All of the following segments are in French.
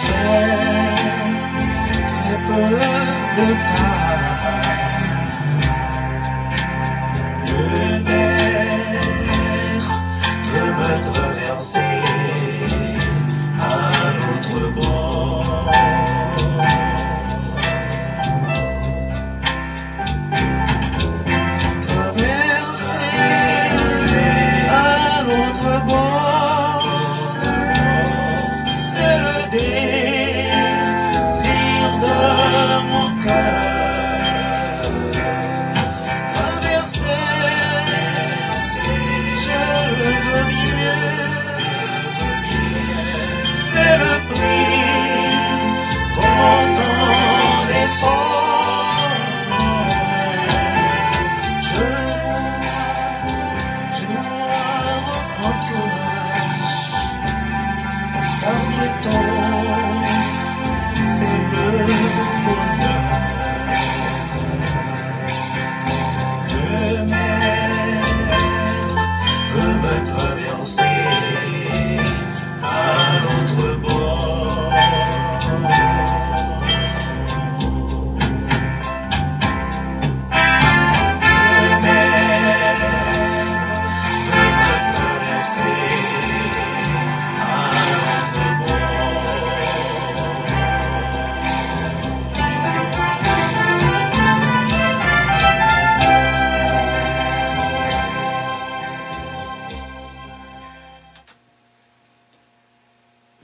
très peu de temps de mer veut me traverser à l'autre bord.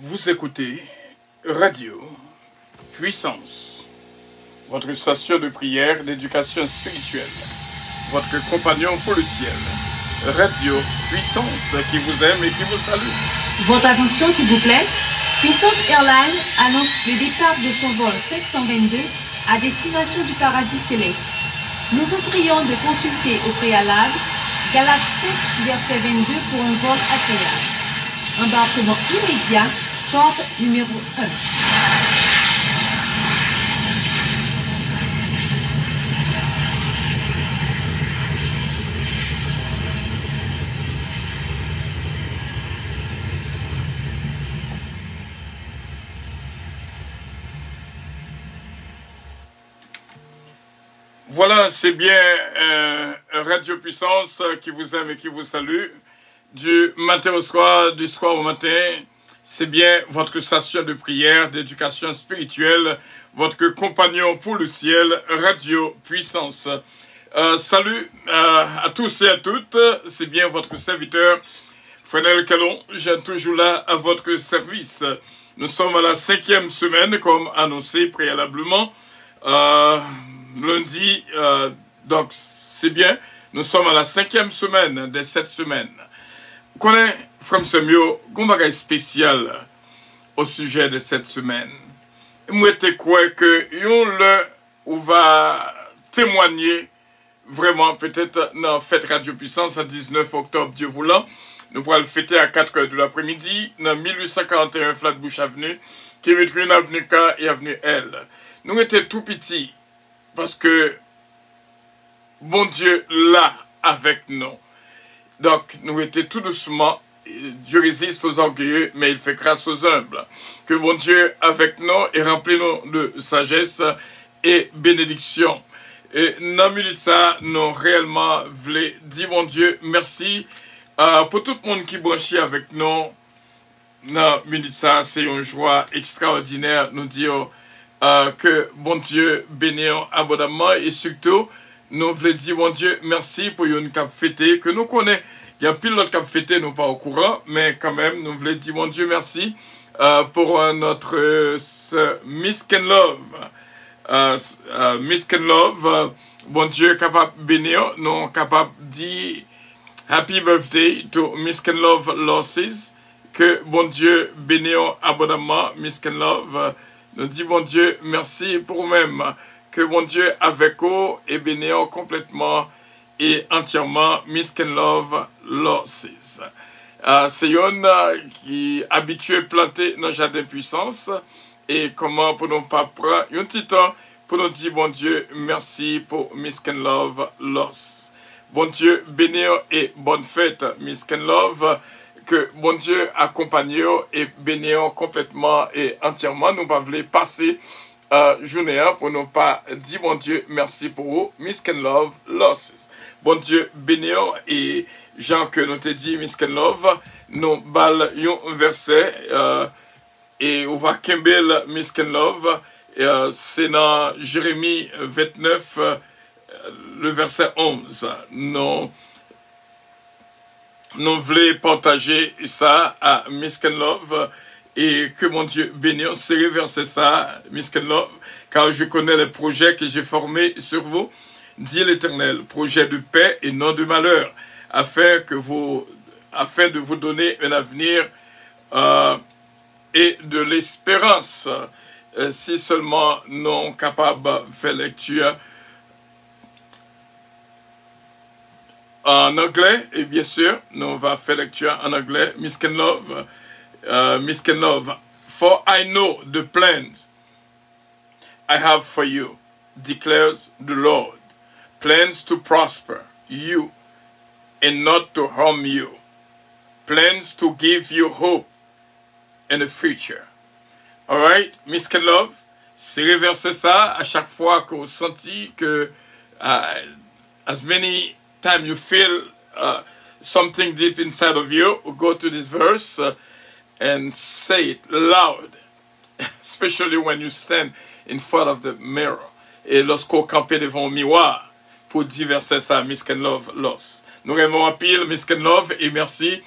Vous écoutez Radio Puissance, votre station de prière, d'éducation spirituelle, votre compagnon pour le ciel. Radio Puissance qui vous aime et qui vous salue. Votre attention s'il vous plaît. Puissance Airlines annonce le départ de son vol 522 à destination du paradis céleste. Nous vous prions de consulter au préalable Galates 5, verset 22 pour un vol agréable. Embarquement immédiat, porte numéro 1. Voilà, c'est bien Radio Puissance qui vous aime et qui vous salue. Du matin au soir, du soir au matin, c'est bien votre station de prière, d'éducation spirituelle, votre compagnon pour le ciel, Radio Puissance. Salut à tous et à toutes, c'est bien votre serviteur, Frenel Calon, j'ai toujours là à votre service. Nous sommes à la 5e semaine, comme annoncé préalablement. Lundi, donc c'est bien, nous sommes à la 5e semaine des 7 semaines. Vous connaissez, Frère Semio, un bagage spécial au sujet de cette semaine. Moi, je crois que on va témoigner vraiment peut-être dans la fête Radio Puissance à 19 octobre, Dieu voulant. Nous pourrons le fêter à 4 h de l'après-midi dans 1841 Flatbush Avenue, qui est une avenue K et avenue L. Nous étions tout petits. Parce que, bon Dieu, là, avec nous. Donc, nous étions tout doucement, Dieu résiste aux orgueilleux, mais il fait grâce aux humbles. Que bon Dieu, avec nous, et remplis-nous de sagesse et bénédiction. Et dans minute ça, nous réellement voulons dire, bon Dieu, merci pour tout le monde qui branchit avec nous. Dans minute ça, c'est une joie extraordinaire, nous dire que bon Dieu bénisse abondamment et surtout nous voulons dire bon Dieu merci pour une cap fêté que nous connaissons. Il y a pile d'autres cap fêté nous pas au courant mais quand même nous voulons dire bon Dieu merci pour notre Miss Ken Love. Miss Ken Love, bon Dieu capable bénir, nous capable dire happy birthday to Miss Ken Love Losses, que bon Dieu bénisse abondamment Miss Ken Love. Nous disons, bon Dieu, merci pour vous-même. Que bon Dieu, avec vous, et bénisse complètement et entièrement Miss Ken Love Losses. C'est une qui est habituée à planter dans le jardin puissance. Et comment pour nous pas prendre un petit temps pour nous dire, bon Dieu, merci pour Miss Ken Love Losses. Bon Dieu, bénisse et bonne fête, Miss Ken Love. que bon Dieu accompagne et bénit complètement et entièrement. Nous ne voulons pas passer journée pour nous pas dire bon Dieu merci pour vous. Misken Love Losses. Bon Dieu bénit et Jean que nous te dit Misken Love, nous bal un verset et on va Kembel Misken Love. C'est dans Jérémie 29, le verset 11. Nous voulons partager ça à Misken Love et que mon Dieu bénisse. C'est reverser ça, Misken Love, car je connais les projets que j'ai formés sur vous, dit l'Éternel, projet de paix et non de malheur, afin de vous donner un avenir et de l'espérance. Si seulement nous sommes capables de faire lecture en anglais, et bien sûr, nous allons faire lecture en anglais. Misken Love, for I know the plans I have for you, declares the Lord, plans to prosper you and not to harm you, plans to give you hope and a future. All right, Misken Love, c'est reverser ça à chaque fois que vous sentez que as many times you feel something deep inside of you, go to this verse and say it loud, especially when you stand in front of the mirror. Et lorsqu'on campe devant un miroir pour diverser ça, Misken Love Loss. Nous aimons en pile, Misken Love, et merci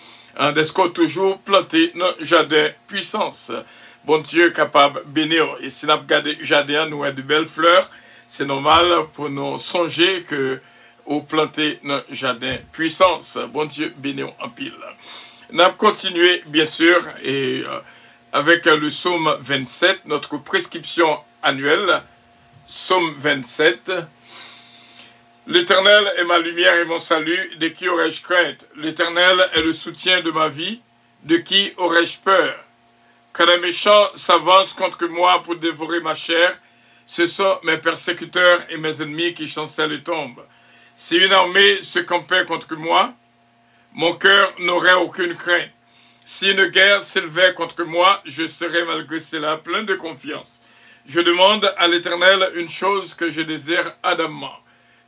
d'être toujours planté dans le jardin puissance. Bon Dieu capable de bénir. Et si nous regardons le jardin, nous avons de belles fleurs. C'est normal pour nous songer que nous planter dans le jardin puissance. Bon Dieu bénir en pile. Nous avons continué, bien sûr, et avec le psaume 27, notre prescription annuelle. Psaume 27. L'Éternel est ma lumière et mon salut, de qui aurais-je crainte? L'Éternel est le soutien de ma vie, de qui aurais-je peur? Quand les méchants s'avancent contre moi pour dévorer ma chair, ce sont mes persécuteurs et mes ennemis qui chancellent et tombent. Si une armée se campait contre moi, mon cœur n'aurait aucune crainte. Si une guerre s'élevait contre moi, je serais malgré cela plein de confiance. Je demande à l'Éternel une chose que je désire ardemment.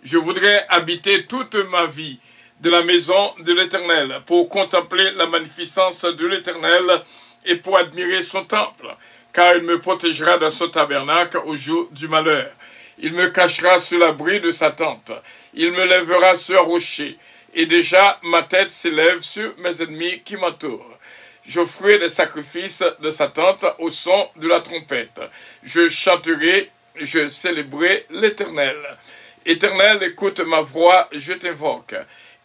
Je voudrais habiter toute ma vie de la maison de l'Éternel pour contempler la magnificence de l'Éternel et pour admirer son temple, car il me protégera dans son tabernacle au jour du malheur. Il me cachera sous l'abri de sa tente. Il me lèvera sur un rocher, et déjà ma tête s'élève sur mes ennemis qui m'entourent. J'offrirai des sacrifices de sa tente au son de la trompette. Je chanterai, je célébrerai l'Éternel. Éternel, écoute ma voix, je t'invoque.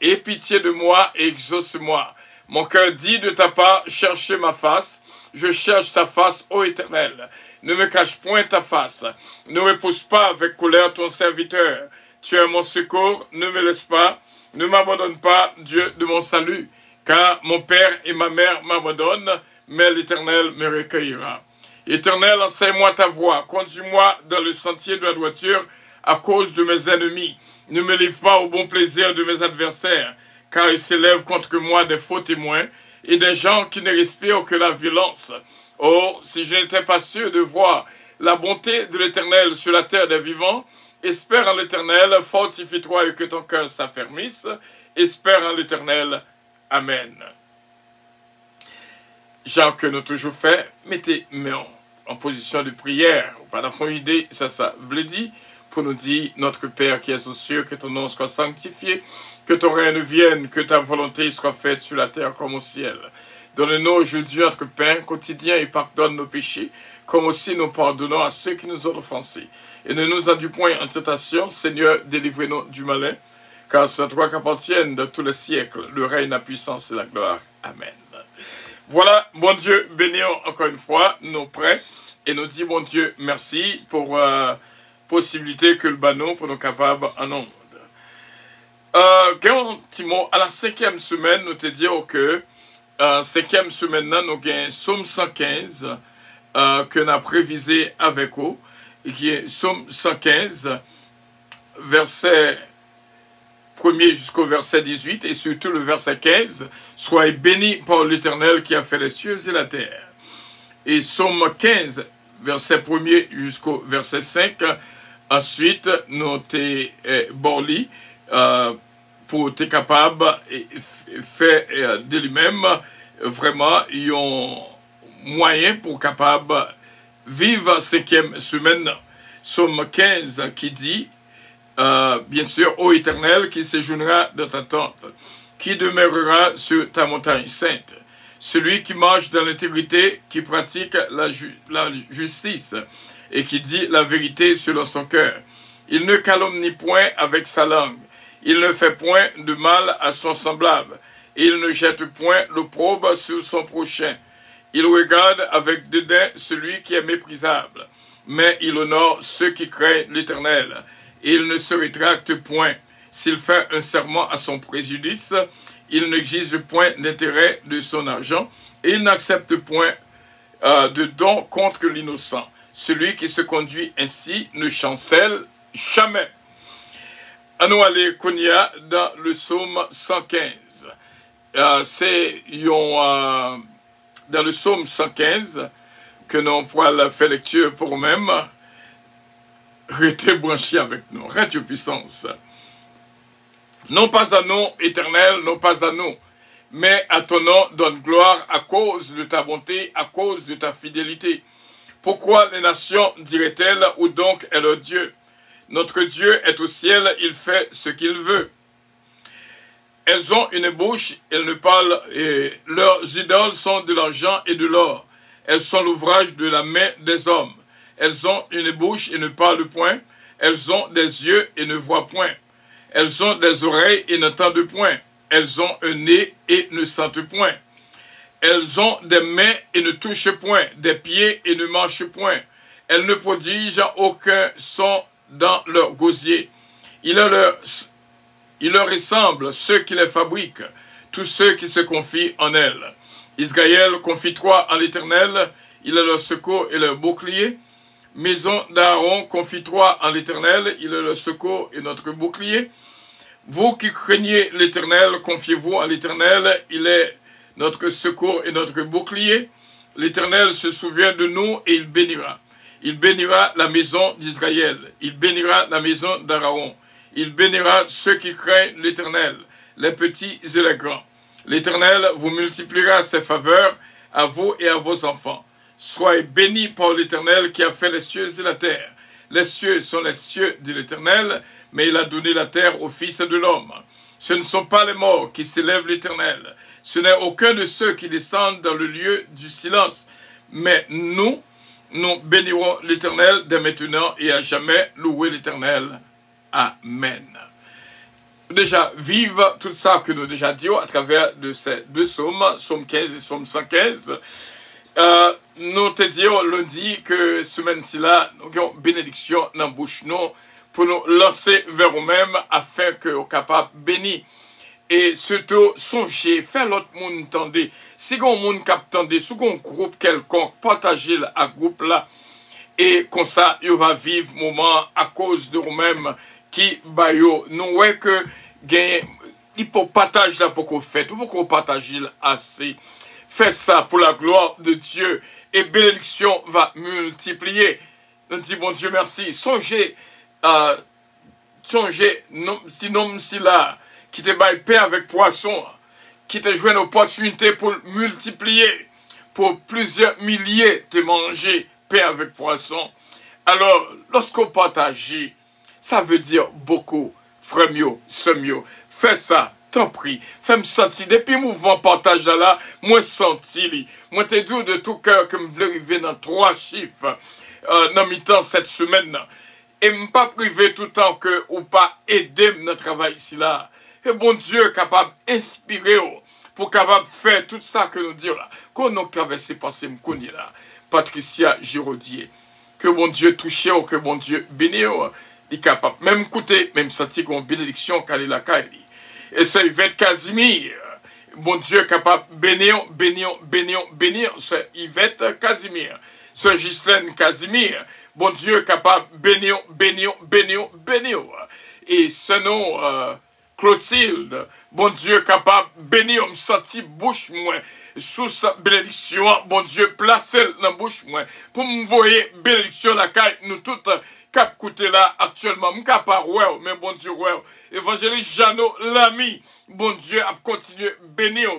Aie pitié de moi et exauce-moi. Mon cœur dit de ta part, cherchez ma face. Je cherche ta face, ô Éternel. Ne me cache point ta face. Ne repousse pas avec colère ton serviteur. Tu es mon secours, ne me laisse pas. Ne m'abandonne pas, Dieu de mon salut. Car mon père et ma mère m'abandonnent, mais l'Éternel me recueillera. Éternel, enseigne-moi ta voie. Conduis-moi dans le sentier de la droiture à cause de mes ennemis. Ne me livre pas au bon plaisir de mes adversaires, car ils s'élèvent contre moi des faux témoins et des gens qui ne respirent que la violence. Oh, si je n'étais pas sûr de voir la bonté de l'Éternel sur la terre des vivants, espère en l'Éternel, fortifie-toi et que ton cœur s'affermisse. Espère en l'Éternel. Amen. Genre que nous toujours fait, mettez main en position de prière. Pas d'enfant idée, ça veut dire, pour nous dire, notre Père qui es aux cieux, que ton nom soit sanctifié, que ton règne vienne, que ta volonté soit faite sur la terre comme au ciel. Donne-nous aujourd'hui notre pain quotidien et pardonne nos péchés, comme aussi nous pardonnons à ceux qui nous ont offensés. Et ne nous induis point en tentation, Seigneur, délivrez-nous du malin, car c'est à toi qu'appartiennent de tous les siècles le règne, la puissance et la gloire. Amen. Voilà, bon Dieu, bénissons encore une fois nos prêts et nous dit, bon Dieu, merci pour possibilité que le banon pour nous capables en onde. Un petit mot, à la 5e semaine, nous te disons que 5e semaine, nous avons un psaume 115 que nous avons prévisé avec vous, et qui est psaume 115, verset 1er jusqu'au verset 18, et surtout le verset 15, « Soyez bénis par l'Éternel qui a fait les cieux et la terre. » Et Somme 15, verset 1er jusqu'au verset 5, ensuite, nous t'es borli pour t'es capable de faire de lui-même vraiment un moyen pour capable vivre 5e semaine. Somme 15 qui dit, bien sûr, ô Éternel, qui séjournera dans ta tente, qui demeurera sur ta montagne sainte, celui qui marche dans l'intégrité, qui pratique la justice et qui dit la vérité selon son cœur. Il ne calomnie point avec sa langue, il ne fait point de mal à son semblable, et il ne jette point l'opprobre sur son prochain. Il regarde avec dédain celui qui est méprisable, mais il honore ceux qui craignent l'Éternel, et il ne se rétracte point. S'il fait un serment à son préjudice, il n'exige point d'intérêt de son argent, et il n'accepte point de don contre l'innocent. Celui qui se conduit ainsi ne chancelle jamais. Nous allons Konya dans le psaume 115. C'est dans le psaume 115 que nous pourrons faire lecture pour nous-mêmes. Restez branchés avec nous. Radio puissance. Non pas à nous, Éternel, non pas à nous, mais à ton nom donne gloire à cause de ta bonté, à cause de ta fidélité. Pourquoi les nations diraient-elles, où donc est leur Dieu? Notre Dieu est au ciel, il fait ce qu'il veut. Elles ont une bouche, elles ne parlent, et leurs idoles sont de l'argent et de l'or. Elles sont l'ouvrage de la main des hommes. Elles ont une bouche et ne parlent point. Elles ont des yeux et ne voient point. Elles ont des oreilles et n'entendent point. Elles ont un nez et ne sentent point. Elles ont des mains et ne touchent point, des pieds et ne marchent point. Elles ne prodigent aucun son dans leur gosier. Il leur ressemble ceux qui les fabriquent, tous ceux qui se confient en elles. Israël, confie-toi en l'Éternel, il est leur secours et leur bouclier. Maison d'Aaron, confie-toi en l'Éternel, il est le secours et notre bouclier. Vous qui craignez l'Éternel, confiez-vous en l'Éternel, il est notre secours et notre bouclier. L'Éternel se souvient de nous et il bénira. Il bénira la maison d'Israël, il bénira la maison d'Aaron, il bénira ceux qui craignent l'Éternel, les petits et les grands. L'Éternel vous multipliera ses faveurs à vous et à vos enfants. Soyez bénis par l'Éternel qui a fait les cieux et la terre. Les cieux sont les cieux de l'Éternel, mais il a donné la terre au Fils de l'homme. Ce ne sont pas les morts qui s'élèvent l'Éternel. Ce n'est aucun de ceux qui descendent dans le lieu du silence. Mais nous bénirons l'Éternel dès maintenant et à jamais. Louez l'Éternel. Amen. Déjà, vive tout ça que nous déjà dit à travers de ces deux psaumes, psaume 15 et psaume 115. Nous te disons lundi que semaine-ci là, nous avons une bénédiction dans la bouche nous pour nous lancer vers nous-mêmes afin que nous soyons capables de bénir. Et surtout, songez, faire l'autre monde entendre. Si vous avez un monde qui attend, si vous avez un groupe quelconque, partagez à groupe là. Et comme ça, vous va vivre moment à cause de vous-même qui baillot. Nous voyons que il faut partager là pour qu'on fait, pour qu'on partage assez. Faites ça pour la gloire de Dieu et bénédiction va multiplier. On dit bon Dieu merci. Songez, si là, qui te baille pain avec poisson, qui te joue une opportunité pour multiplier, pour plusieurs milliers te manger pain avec poisson. Alors, lorsqu'on partage, ça veut dire beaucoup. Frère mio, sœur mio, fais ça. T'en prie, fais-moi sentir, depuis le mouvement partage là, moi senti, moi te dis de tout cœur que je voulais arriver dans 3 chiffres, dans mi-temps cette semaine, et ne pas priver tout le temps que, ou pas aider notre travail ici là. Et bon Dieu capable d'inspirer, pour capable faire tout ça que nous disons là, qu'on a traversé par ces m'connus là, Patricia Giraudier, que bon Dieu touche, que bon Dieu bénisse, il est capable, même écouter, même sentir qu'on bénédiction qu'elle est la Kaili. Et c'est Yvette Casimir. Bon Dieu capable bénir. C'est Yvette Casimir. C'est Ghislaine Casimir. Bon Dieu capable bénir. Et ce nom, Clotilde, bon Dieu, capable, bénir, me senti bouche moins, sous sa bénédiction, bon Dieu, placez dans bouche moins, pour me voyer bénédiction la caille, nous toutes, cap côté là, actuellement, m'capable, ouais, mais bon Dieu, ouais, évangéliste Jeannot, l'ami, bon Dieu, a continué, bénir,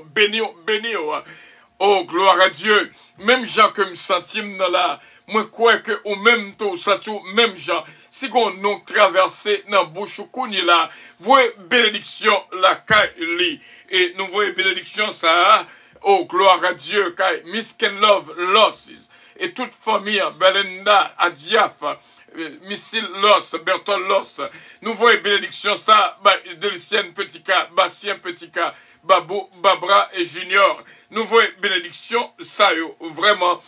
oh, gloire à Dieu, même gens que me senti dans la, moi, crois que au même temps, ça tout, même gens, si on nous traversé dans bouche ou qu'on y là, voyez bénédiction la caille, et nous voyons bénédiction ça, oh, gloire à Dieu, caille, Misken Love, Losses, et toute famille, Belinda, Adiaf, Missile Loss, Bertol Loss, nous voyons bénédiction ça, Delicienne Petit K, Bastien Petit K, Babou, Babra et Junior, nous voyons bénédiction ça, vraiment,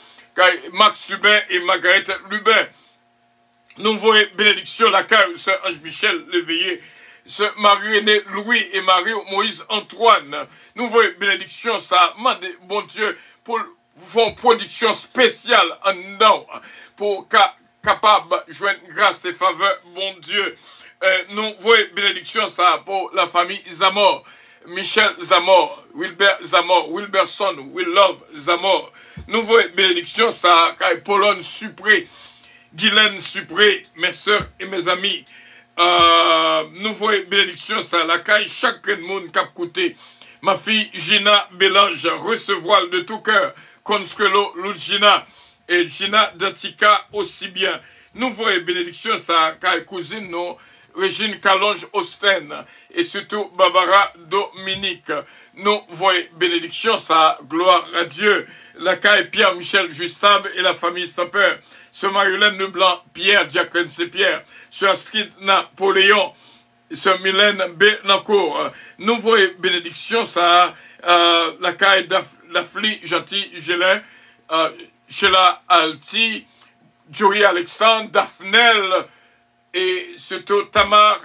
Max Lubin et Margaret Lubin. Nous voyons bénédiction la caille, ce Ange Michel Léveillé, ce Marie-René Louis et Marie-Moïse Antoine. Nous voyons bénédiction ça, bon Dieu, pour une production spéciale en dedans, pour capable de joindre grâce et faveur, bon Dieu. Nous voyons bénédiction ça pour la famille Zamor. Michel Zamor, Wilbert Zamor, Wilberson, Will Love Zamor. Nous voyons bénédiction, ça, Pologne Supré, Guylaine Supré, mes soeurs et mes amis. Nous voyons bénédiction, ça, la caille, chaque monde cap côté. Ma fille Gina Bélange, recevoir de tout cœur, Consuelo Lugina et Gina Dantica aussi bien. Nous voyons bénédiction, ça, caille cousine, nous. Régine Calonge Austen et surtout Barbara Dominique. Nous voyons bénédiction, ça, gloire à Dieu. La caille Pierre-Michel Justable et la famille Saint-Père. Ce Marie-Hélène Leblanc, Pierre, Jacqueline C-Pierre. Ce Astrid Napoléon. Ce Mylène Bénancourt. Nous voyons bénédiction, ça, la caille Dafli Gentil Gélin, Sheila Alti, Joey Alexandre, Daphnel, et surtout Tamar,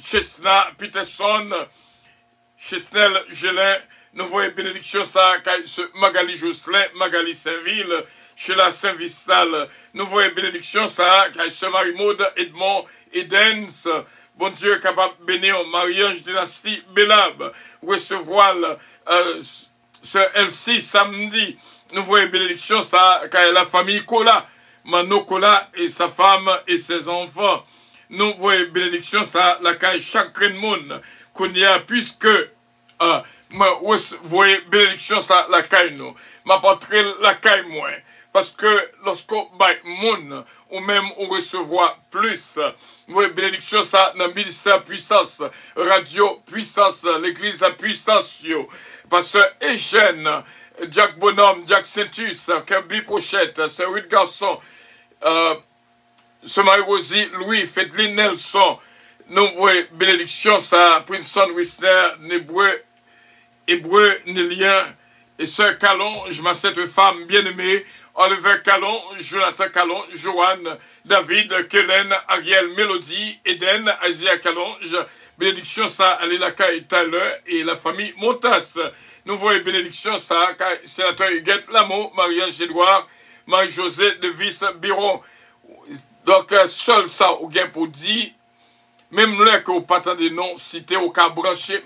Chesna, Peterson, Chesnel, Gelin, nous voyons bénédiction ça, Magali Jocelyn, Magali Saint-Ville, Sheila Saint-Vistal, nous voyons bénédiction ça, ce Marie-Maude, Edmond, Edens, bon Dieu capable de bénir, Marie-Ange Dynastie, Bélab, recevoir ce Elsie samedi, nous voyons bénédiction ça, la famille Kola, Mano Kola et sa femme et ses enfants. Nous voyons bénédiction, ça, la caille chaque monde qu'on y a, puisque, vous voyez bénédiction, ça, la caille nous. M'apporterai la caille moins. Parce que lorsqu'on baille monde, ou même on recevoir plus, vous voyez bénédiction, ça, dans le ministère puissance, radio puissance, l'église à puissance, parce que Eugène, Jack Bonhomme, Jack Saintus, Kirby Pochette, c'est 8 garçons, ce Marie-Rosie, Louis, Fedlin Nelson, nous voyons bénédiction, ça, Princeton Wisner, Hébreu, Nélien, et Sœur Calonge, ma cette femme bien-aimée, Oliver Calon, Jonathan Calon, Joanne, David, Kellen, Ariel, Mélodie, Eden, Asia Calonge, bénédiction, ça, Alilaka et Tyler, et la famille Montas. Nous voyons bénédiction, ça, sénateur Huguette Lameau, Marie-Ange Edouard, Marie-José de Vice Biron. Donc, seul ça, ou bien pour dire, même là que vous pas des noms cités au cas branché,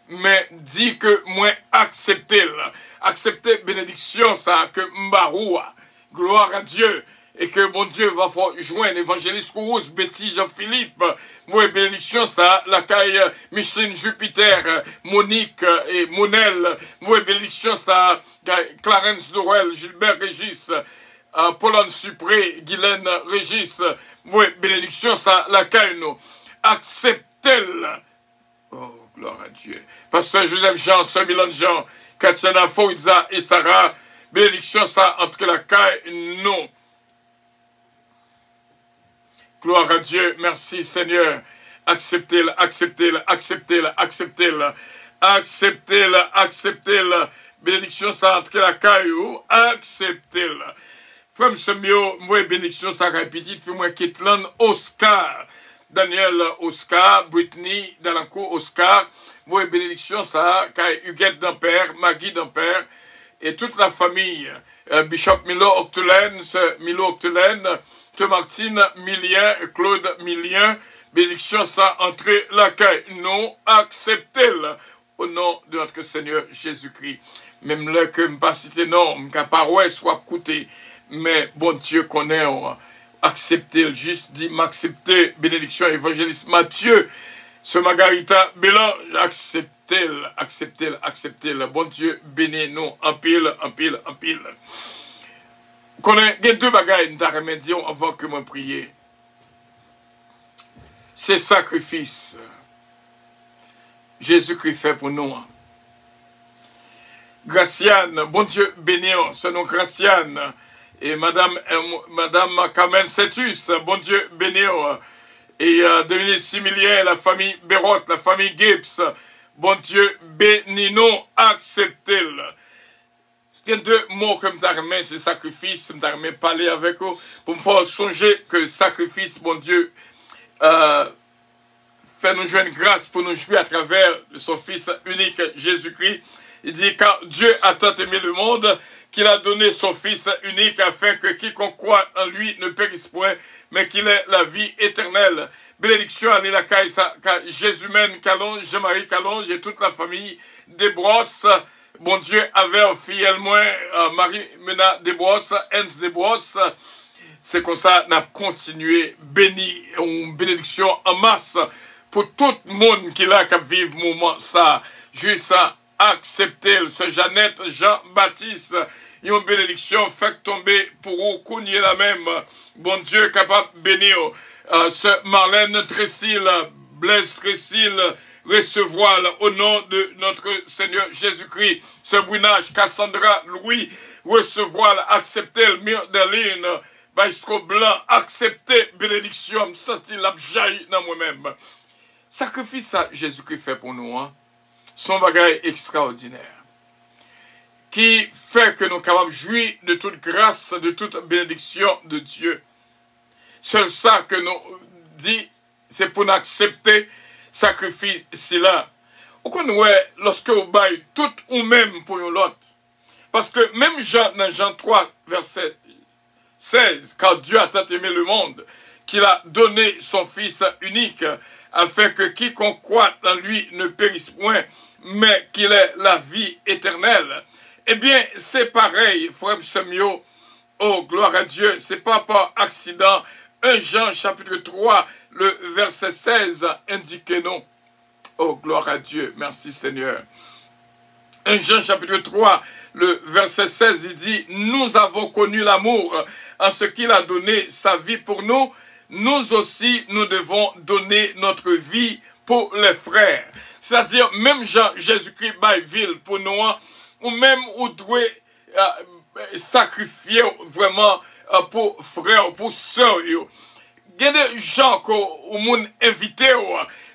mais dit que moi accepter bénédiction ça que m'baroua, gloire à Dieu, et que bon Dieu va joindre évangéliste Kourous, Betty, Jean-Philippe, voyez bénédiction ça, la caille Micheline Jupiter, Monique et Monel, voyez bénédiction ça, Clarence Dorel, Gilbert Régis, Pauline Supré, Guylaine Régis, oui, bénédiction, ça, la caille, nous. Acceptez-le. Oh, gloire à Dieu. Pasteur Joseph Jean, Saint-Milan Jean, Katsiana Fouiza et Sarah, bénédiction, ça, entre la caille, nous. Gloire à Dieu, merci Seigneur. Acceptez-le, acceptez-le, acceptez-le, acceptez-le, acceptez-le, acceptez-le. Bénédiction, ça, entre la caille, acceptez-le. Frère Semio, moi, bénédiction, ça répétit, fais-moi Kitlan, Oscar, Daniel, Oscar, Brittany, Dalanco, Oscar, moi, bénédiction, ça, Huguette d'Ampère, Maggie d'Ampère, et toute la famille, Bishop Milo Octelaine, Milo Octelaine, Martine Millien, Claude Millien, bénédiction ça entrer la caille. Non, acceptez-le au nom de notre Seigneur Jésus-Christ. Même là que je ne pas citer non, que parole soit coûté, mais bon Dieu connaît, acceptez-le, juste dit m'accepter, bénédiction évangéliste Matthieu, ce Margarita Bélange, acceptez-le, acceptez-le, acceptez-le. Bon Dieu bénis nous en pile, en pile, en pile. Il y a deux bagailles nous remédions avant que moi prier. C'est sacrifice. Jésus-Christ fait pour nous. Graciane, bon Dieu bénis, ce nom Graciane. Et Madame Carmen Cetus, bon Dieu bénis. Et Dominique Similien, la famille Bérotte, la famille Gibbs, bon Dieu bénis nous, acceptez-le. Il y a deux mots que je remis, c'est sacrifice, je remis parler avec vous, pour me faire songer que sacrifice, bon Dieu, fait nous jouer une grâce pour nous jouer à travers son Fils unique, Jésus-Christ. Il dit, car Dieu a tant aimé le monde, qu'il a donné son Fils unique, afin que quiconque croit en lui ne périsse point, mais qu'il ait la vie éternelle. Bénédiction à la Kaïsa, Jésus-Mène, Calonge, Jean-Marie Calonge et toute la famille Desbrosses. Bon Dieu avait fille moins Marie Mena Desbrosses, Hens Desbrosses. C'est comme ça qu'on a continué béni, une bénédiction en masse pour tout le monde qui a vivre moment ça. Juste accepter ce Jeannette Jean-Baptiste. Une bénédiction fait tomber pour vous, cougner la même. Bon Dieu capable de bénir. Ce Marlène Tressil, Blaise Tressil, recevoir au nom de notre Seigneur Jésus-Christ. Ce Brunage, Cassandra Louis, recevoir, accepter le Myrdeline, Maestro Blanc, accepter bénédiction, me sentir la jaillit dans moi-même. Sacrifice à Jésus-Christ fait pour nous, hein? Son bagage extraordinaire, qui fait que nous sommes capables de jouir de toute grâce, de toute bénédiction de Dieu. Seul ça que nous dit, c'est pour nous accepter sacrifice-là. Ou qu'on lorsque vous baillez tout ou même pour l'autre. Parce que même dans Jean 3, verset 16, car Dieu a tant aimé le monde, qu'il a donné son Fils unique, afin que quiconque croit en lui ne périsse point, mais qu'il ait la vie éternelle. Eh bien, c'est pareil, frère Semio, oh, gloire à Dieu, c'est pas par accident. 1 Jean chapitre 3, le verset 16 indique non. Oh, gloire à Dieu, merci Seigneur. 1 Jean chapitre 3, le verset 16, il dit, nous avons connu l'amour en ce qu'il a donné sa vie pour nous. Nous aussi, nous devons donner notre vie pour les frères. C'est-à-dire, même Jésus-Christ ville pour nous, ou même où doit sacrifier vraiment pour frères, pour sœurs. Il y a des gens qui ont invité,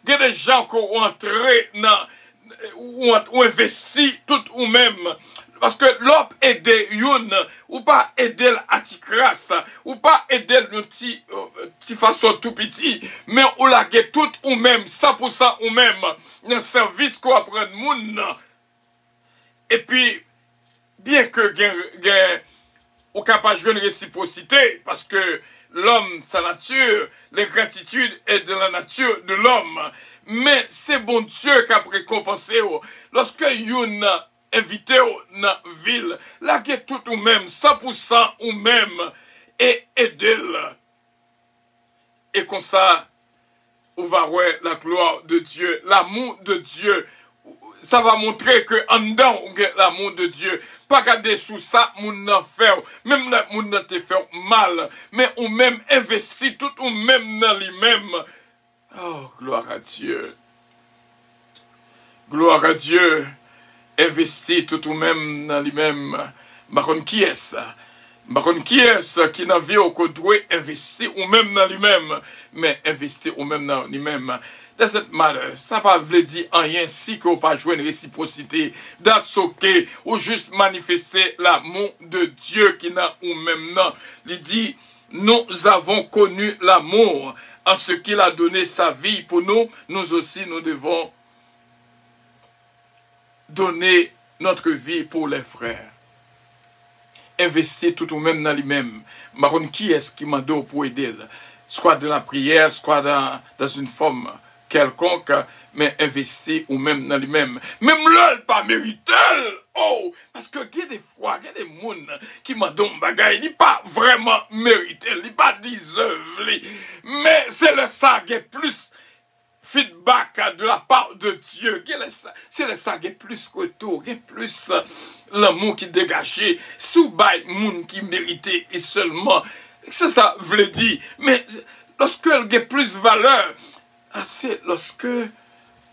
il y a des gens qui ont entré ou investi tout ou même. Parce que l'op aider youn, ou pas aider l'atikras, ou pas aider le petit façon tout petit, mais ou la get tout ou même, 100% ou même, dans service qu'on apprend moun. Et puis, bien que ou capable de réciprocité, parce que l'homme, sa nature, l'ingratitude est de la nature de l'homme. Mais c'est bon Dieu qui a récompensé. Lorsque youn invité dans la ville, là qui est tout ou même, 100% ou même, et aider-le. Et comme ça, on va voir la gloire de Dieu, l'amour de Dieu. Ça va montrer que en dedans, on a l'amour de Dieu. Pas garder sous ça, moun nan fait, même moun nan te fait mal, mais on même investi tout ou même dans lui-même. Oh, gloire à Dieu. Gloire à Dieu. Investi tout ou même dans lui-même. Baron qui est ça? Baron qui est ce qui n'a vu au doit investir ou même dans lui-même, mais investir ou même dans lui-même. De cette manière, ça ne va pas dire rien si qu'on pas jouer une réciprocité, d'atsoquer ou juste manifester l'amour de Dieu qui n'a ou même non. Il dit, nous avons connu l'amour en ce qu'il a donné sa vie pour nous, nous aussi nous devons donner notre vie pour les frères. Investir tout ou même dans lui-même. Maron, qui est-ce qui m'a donné pour aider? soit dans la prière, soit dans une forme quelconque, mais investi ou même dans lui-même. Même là, il pas mérité. Oh, parce que il y a des fois, il y a des gens qui m'ont donné un bagage, il pas vraiment mérité, il pas deserve, mais c'est le ça qui est plus feedback de la part de Dieu. C'est le ça qui est plus retour, qui est plus l'amour qui dégagé, sous bail moun qui méritait et seulement. C'est ça, veut dire. Mais lorsque elle a plus valeur, c'est lorsque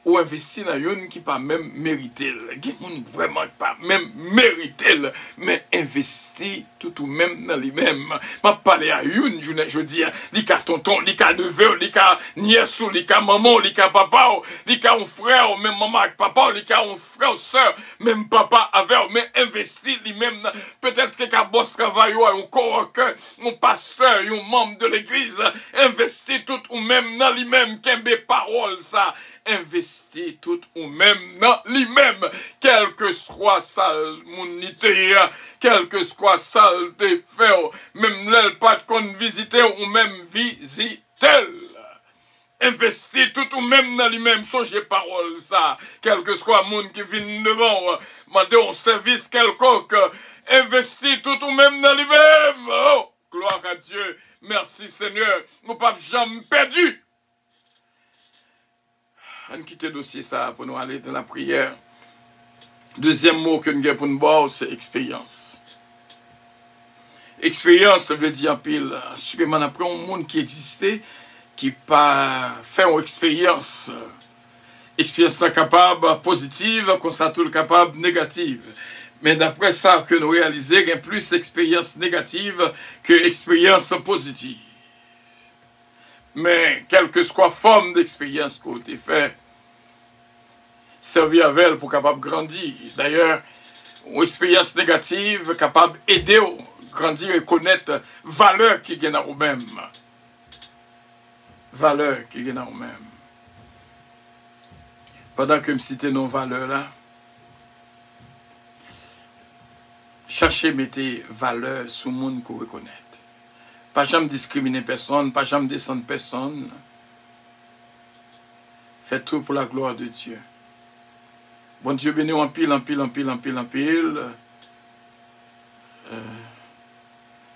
ou investi dans une qui pas même mérité, qui vraiment pas même mérité, mais investi tout ou même dans lui-même. M'a parlé à une, je dis, li ka tonton, li ka neveu, li ka nièce, li ka maman, li ka papa, li ka un frère, même maman avec papa, li ka un frère, soeur, même papa avec, mais investi lui-même, peut-être que ka boss travail, un coworker, un pasteur, un membre de l'église, investi tout ou même dans lui-même, qu'embé parole ça, investi tout ou même dans lui-même, quel que soit sa mounité, quel que soit sa défaut, même l'elle pas qu'on visiter ou même visiter. Investi tout ou même dans lui-même, songez parole ça, quel que soit moun qui vient devant, mandez un service quelconque, investi tout ou même dans lui-même. Oh, gloire à Dieu, merci Seigneur, nous pas jamais perdu. On quitte le dossier ça pour nous aller dans la prière. Deuxième mot que nous avons pour nous voir, c'est expérience. Expérience, ça veut dire en pile, supplément après un monde qui existait, qui pas fait une expérience. Expérience capable positive, constater capable négative. Mais d'après ça que nous réalisons, il y a plus d'expérience négative que expérience positive. Mais quelle que soit forme d'expérience qu'on a fait, servir avec elle pour capable grandir. D'ailleurs, une expérience négative capable d'aider à grandir et connaître valeur qui gagne au même. Valeur qui gagne au même. Pendant que je cite nos valeurs là, cherchez mettre valeur sur le monde qu'on reconnaît. Pas jamais discriminer personne, pas jamais descendre personne. Faites tout pour la gloire de Dieu. Bon Dieu béni en pile, en pile, en pile, en pile, en pile.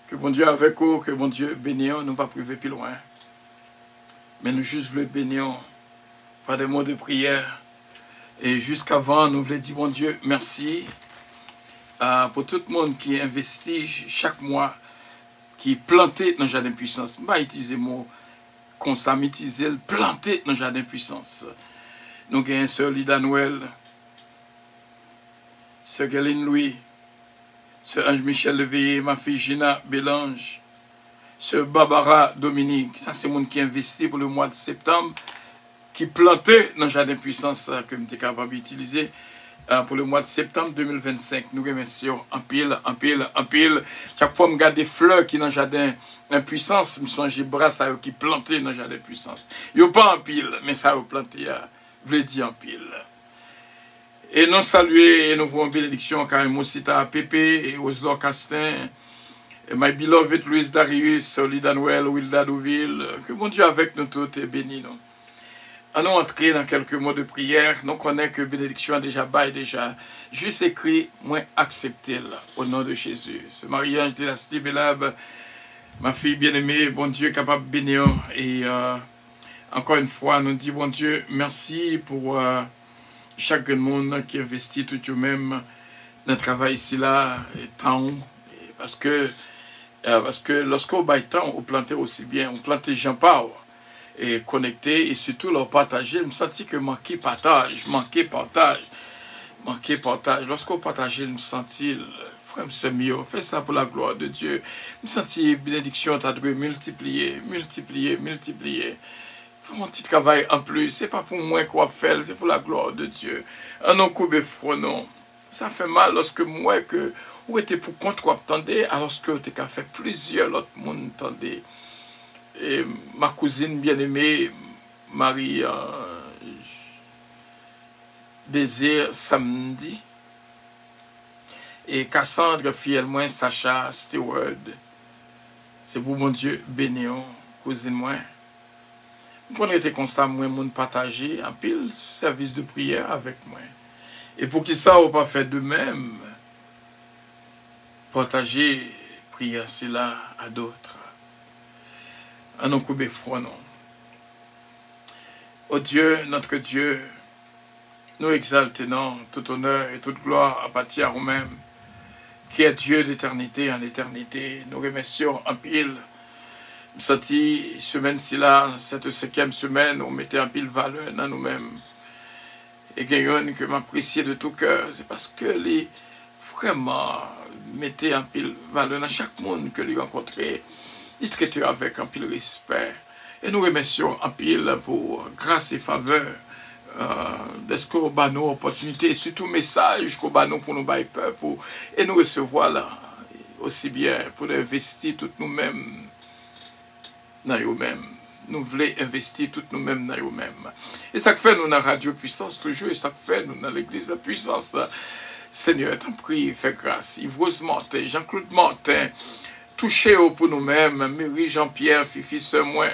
Que bon Dieu avec vous, que bon Dieu béni, nous pas priver plus loin. Mais nous juste voulons bénir par des mots de prière. Et jusqu'avant, nous voulons dire, bon Dieu, merci pour tout le monde qui investit chaque mois, qui planté dans le jardin de puissance. Je ne vais pas utiliser le mot comme ça, mais utiliser le planté dans le jardin de puissance. Nous avons Sœur Lida Noël, Sœur Galine Louis, Sœur Ange-Michel Leveillé, ma fille Gina Bélange, Sœur Barbara Dominique. Ça, c'est le monde qui investit pour le mois de septembre, qui planté dans le jardin de puissance que je suis capable d'utiliser. Pour le mois de septembre 2025, nous remercions en pile, en pile, en pile. Chaque fois que je regarde des fleurs qui sont dans le jardin en puissance, je me songe bras qui planté dans le jardin de puissance. Il n'y a pas en pile, mais ça a planté, je le dis en pile. Et nous saluons et nous voulons bénédiction car Moussita Pépé et Oslo Castin, et my beloved Louis Darius, Lida Noël, Wilda Douville, que bon Dieu avec nous tous et bénis nous. Allons entrer dans quelques mots de prière. Nous connaissons que bénédiction a déjà bail déjà. Juste écrit, moi accepter au nom de Jésus. Ce mariage de la Stibelab, ma fille bien-aimée, bon Dieu capable de bénir. Et encore une fois, nous disons, bon Dieu, merci pour chaque monde qui investit tout de même dans le travail ici là, et temps. Parce que lorsqu'on baille temps, on plantait aussi bien, on plantait Jean-Paul. Et connecter et surtout leur partager. Je me sentis que manquer partage. Lorsqu'on partage, je me sentis, frère, c'est mieux. Fais ça pour la gloire de Dieu. Je me sentis bénédiction, t'as dû multiplier. Fais un petit travail en plus. C'est pas pour moi qu'on va faire, c'est pour la gloire de Dieu. Un nom coupé fronon. Ça fait mal lorsque moi, que ou était pour contre quoi attendez, alors que tu as fait plusieurs autres monde attendez. Et ma cousine bien-aimée, Marie Désir samedi. Et Cassandre, fille moi, Sacha Stewart. C'est pour mon Dieu bénéant. cousine moi. Pour être constant, moi, moun partager un pile service de prière avec moi. Et pour qui ça, on pas fait de même, partager prière cela à d'autres. À nos coups beffrois, non. Ô Dieu, notre Dieu, nous exaltons tout honneur et toute gloire appartient à nous-mêmes, qui est Dieu d'éternité en éternité. Nous remercions en pile. Cette semaine-ci là, cette 5e semaine, on mettait en pile valeur dans nous-mêmes. Et gagnons que m'apprécier de tout cœur, c'est parce que les vraiment mettaient en pile valeur dans chaque monde que les rencontrait. Ils traitaient avec un pile respect. Et nous remercions en pile pour grâce et faveur d'est-ce qu'on a nos opportunités, surtout message qu'on a pour nous bailler peur et nous recevoir là aussi bien pour nous investir toutes nous-mêmes dans nous-mêmes. Nous voulons investir toutes nous-mêmes dans nous-mêmes. Et ça fait nous dans Radio Puissance toujours, et ça fait nous dans l'Église Puissance. Seigneur, t'en prie, fais grâce. Yves Martin, Jean-Claude Martin, touchez pour nous-mêmes, Mary Jean-Pierre, Fifi Semoin,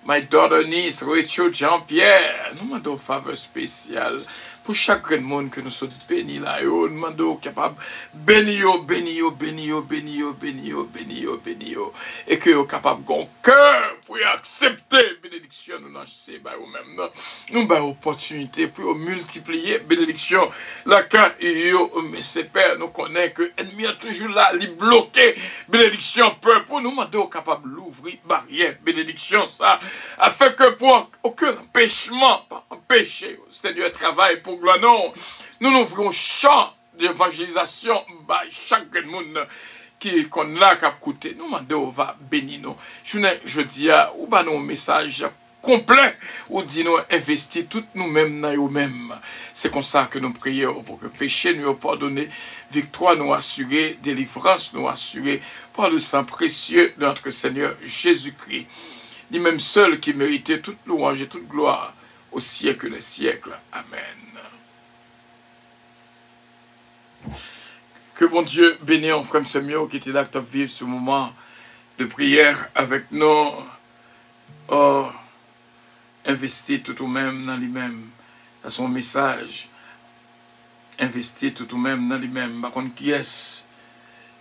my daughter niece, Rachel Jean-Pierre, nous demandons faveur spéciale pour chaque monde que nous sommes bénis là. Nous demandons capable bénir, bénir, bénir, bénir, bénir, bénir, bénir. Et que nous capable de cœur pour accepter bénédiction nous lancer par nous-mêmes. Nous avons opportunité pour multiplier bénédiction. La quand mais c'est père, nous connaissons que l'ennemi est toujours là, il bloque bénédiction peur pour nous demandons capable d'ouvrir barrière bénédiction ça afin que pour aucun empêchement, pas empêcher au Seigneur travail pour gloire non. Nous ouvrons champ d'évangélisation par chaque monde qui qu'on là qui a coûté. Nous demandons va bénir nous. Je dis ou bah nos message complet ou dit nous investir toutes nous-mêmes dans nous-mêmes. C'est comme ça que nous prions pour que péché nous pardonné, victoire nous assurée, délivrance nous assurée par le sang précieux de notre Seigneur Jésus-Christ. Lui-même seul qui méritait toute louange et toute gloire au siècle des siècles. Amen. Que bon Dieu bénisse en frère Samuel qui était là pour vivre ce moment de prière avec nous. Oh, investir tout au même dans lui-même, dans son message. Investir tout au même dans lui-même. Par contre, qui est-ce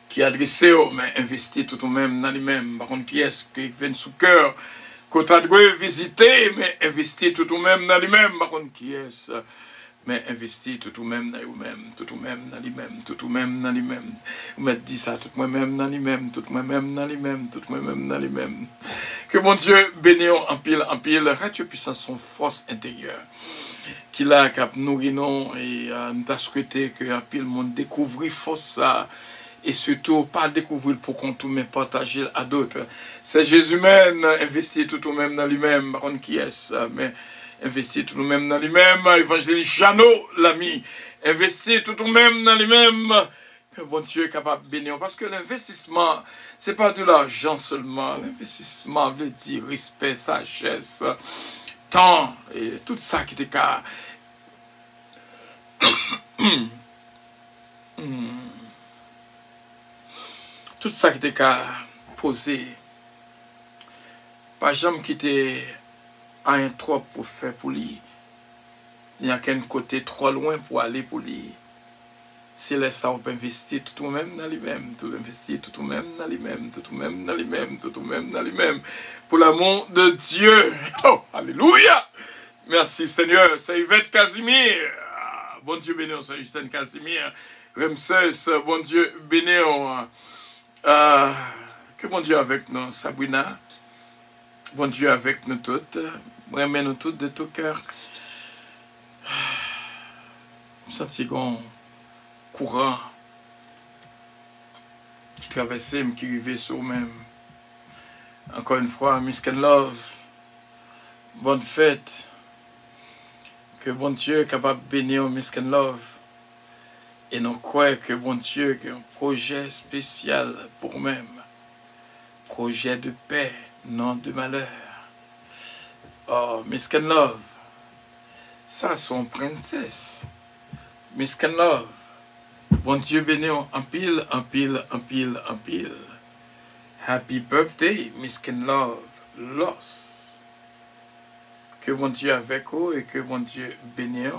qui a adressé, mais investir tout au même dans lui-même. Par contre, qui est-ce qui vient sous cœur, qu'on a dû visiter, mais investir tout au même dans lui-même. Par contre, qui est-ce mais investir tout au même dans lui-même, tout au même dans lui-même, tout au même dans lui-même. Vous m'avez dit ça, tout moi-même dans lui-même, tout moi-même dans lui-même, tout moi-même dans lui-même. Que mon Dieu bénisse en pile, Radio Puissance son force intérieure. Qu'il a cap nourri non et nous t'a souhaité que en pile monde découvre force ça. Et surtout, pas découvrir pour qu'on tout mais partager à d'autres. C'est Jésus-même, investir tout au même dans lui-même, par contre qui est-ce, mais investir tout au même dans lui-même, évangéliste Jeannot, l'ami, investir tout au même dans lui-même, que bon Dieu est capable de bénir, parce que l'investissement, c'est pas de l'argent seulement, l'investissement veut dire respect, sagesse, temps, et tout ça qui était qu'à... Tout ça qui était qu'à poser, pas jamais quitter un trop pour faire pour lui. Il n'y a qu'un côté trop loin pour aller pour lui. C'est là ça on peut investir tout au même dans lui-même, tout investir tout au même dans lui-même, tout au même dans lui-même, tout au même dans lui-même. Pour l'amour de Dieu. Oh, alléluia! Merci Seigneur, c'est Yvette Casimir. Bon Dieu bénisse, c'est Justine Casimir. Ramsès, bon Dieu bénisse. Que bon Dieu avec nous, Sabrina. Bon Dieu avec nous toutes. Remets nous toutes de tout cœur. Sentigon courant qui traversait, qui vivait sur nous-mêmes. Encore une fois, Miss Ken Love. Bonne fête. Que bon Dieu est capable de bénir Miss Ken Love. Et nous croyons que bon Dieu a un projet spécial pour nous-mêmes. Projet de paix, non de malheur. Oh, Miss Ken Love, ça son princesse. Miss Ken Love, bon Dieu bénisse en pile, en pile, en pile, en pile. Happy birthday, Miss Ken Love. l'os. Que bon Dieu avec vous et que bon Dieu bénisse.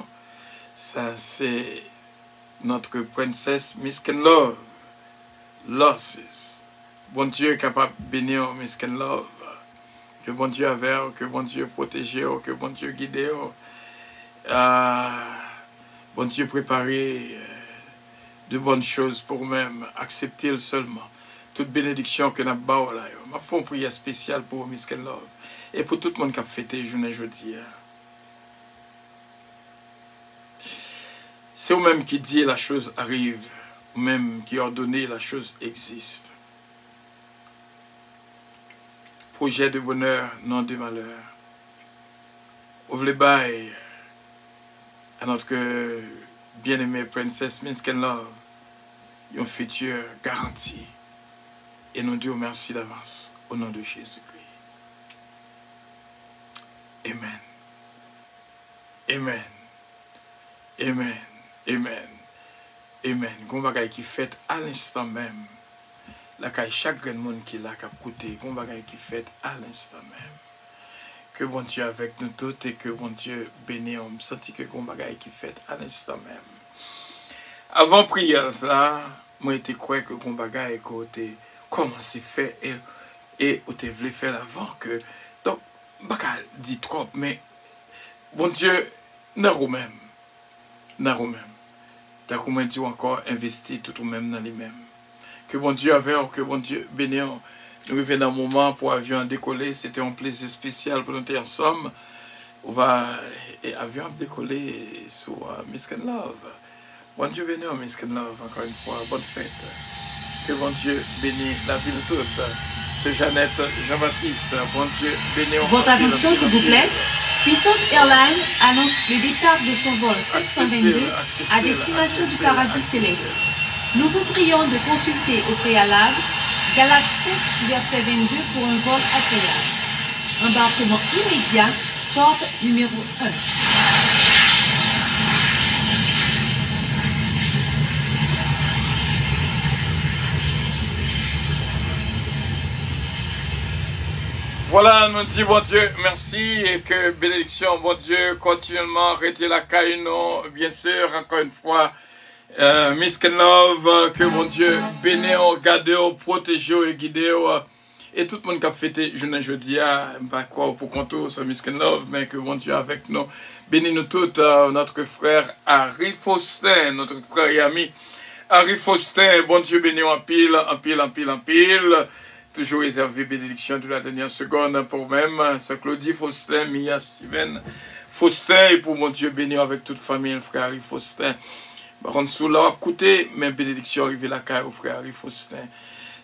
Ça, c'est notre princesse Misken Love. Losses. Bon Dieu est capable de bénir Misken Love. Que bon Dieu avec vous, que bon Dieu protège vous, que bon Dieu guide vous. Bon Dieu préparer de bonnes choses pour vous-même. Acceptez-le seulement. Toute bénédiction que nous avons là. Je fais une prière spéciale pour Misken Love. Et pour tout le monde qui a fêté journée jeudi. C'est vous-même qui dit la chose arrive. Vous-même qui ordonnez la chose existe. Projet de bonheur, non de malheur. Ouvrez les bails à notre bien-aimée princesse Misken Love. Un futur garanti. Et nous disons merci d'avance. Au nom de Jésus-Christ. Amen. Amen. Amen. Amen. Amen. Gon bagay qui fait à l'instant même. La caille chaque grand monde qui l'a cap côté. Gon bagay qui fait à l'instant même. Que bon Dieu avec nous tous et que bon Dieu bénisse. On senti que gon bagay qui fait à l'instant même. Avant prière ça, moi j'étais croyant que gon bagay côté comment c'est fait et ou te voulais faire avant que donc baka dit trop mais bon Dieu n'a ou même t'as comment Dieu encore investi tout ou même dans lui-même que bon Dieu avait que bon Dieu bénisse nous arrivons dans un moment pour avion décoller c'était un plaisir spécial pour nous être ensemble on va avion décoller sur Misken Love bon Dieu bénisse Misken Love encore une fois bonne fête. Que bon Dieu bénisse la ville toute. C'est Jeannette Jean-Baptiste. Bon Dieu bénisse. Votre attention s'il vous plaît. Puissance Airlines annonce le départ de son vol 722 à destination du paradis céleste. Nous vous prions de consulter au préalable Galates 5 verset 22 pour un vol agréable. Embarquement immédiat, porte numéro 1. Voilà, nous disons bon Dieu, merci et que bénédiction, bon Dieu, continuellement arrêtez la caille, non, bien sûr, encore une fois, Misken Love, que bon Dieu bénisse, gardez, protégez et guidez, et tout le monde qui a fêté jeudi, pas quoi pour compter sur Misken Love, mais que bon Dieu avec nous, bénis nous tous, notre frère Harry Faustin, notre frère et ami Harry Faustin, bon Dieu bénis en pile, en pile, en pile, en pile. Toujours réservé bénédiction de la dernière seconde pour même, Sœur Claudie Faustin, Mia Steven Faustin, et pour mon Dieu béni avec toute famille, le frère Harry Faustin. Par contre, sous là, écoutez, mais bénédiction arrivée la caille au frère Harry Faustin.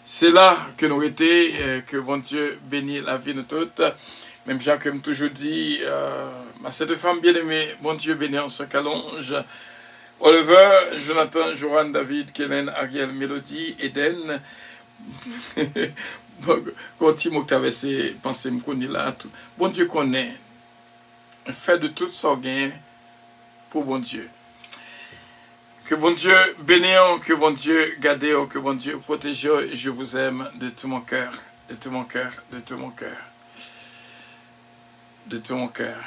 C'est là que nous étions, que mon Dieu bénit la vie de toutes. Même Jacques m'a toujours dit, ma cette femme bien-aimée, mon Dieu bénit en ce calonge. Oliver, Jonathan, Joran, David, Kellen, Ariel, Mélodie, Eden. Quand Timo traversé pensée me connaît là tout bon Dieu connaît fait de toute sorte gain pour bon Dieu que bon Dieu bénisse que bon Dieu garde que bon Dieu protège je vous aime de tout mon cœur de tout mon cœur de tout mon cœur de tout mon cœur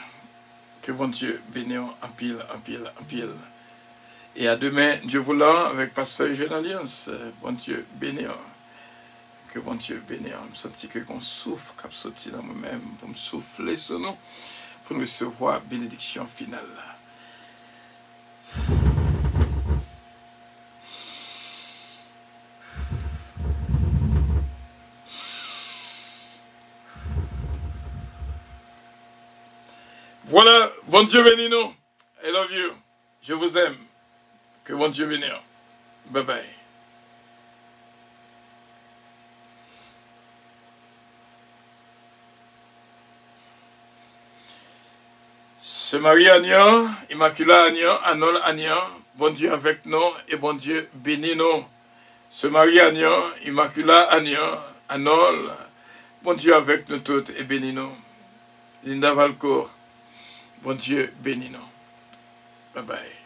que bon Dieu bénisse en pile en pile en pile et à demain Dieu voulant avec pasteur Jeune Alliance bon Dieu bénisse. Que bon Dieu bénisse, je me sens que qu'on souffle, qu'on sorti dans moi-même, pour me souffler sur nous, pour nous recevoir bénédiction finale. Voilà, bon Dieu bénisse nous. I love you. Je vous aime. Que bon Dieu bénisse. Bye bye. Se Marie Agnan, Immaculée Agnan, Anol Agnan, bon Dieu avec nous et bon Dieu bénis nous. Se Marie Agnan, Immaculée Agnan, Anol, bon Dieu avec nous toutes et bénis nous. Linda Valcourt, bon Dieu bénis nous. Bye bye.